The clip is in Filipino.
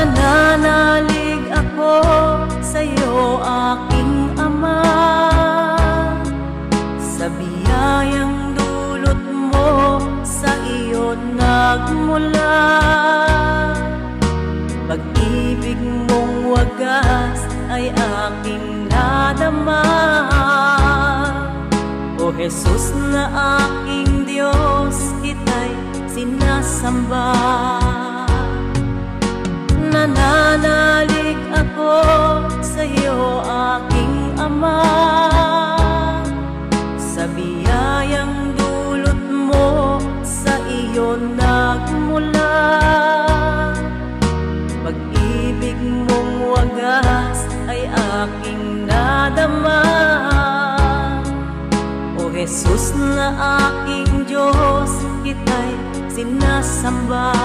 Nananalig ako sa'yo, aking Ama, sa biyayang dulot mo, sa iyo nagmula. Pag-ibig mong wagas ay aking nadama. O Jesus na aking Diyos, kita'y sinasamba. Nananalig ako sa'yo, aking Ama, sa biyayang dulot mo, sa iyo nagmula. Pag-ibig mong wagas ay aking nadama. O Jesus na aking Diyos, kita'y sinasamba.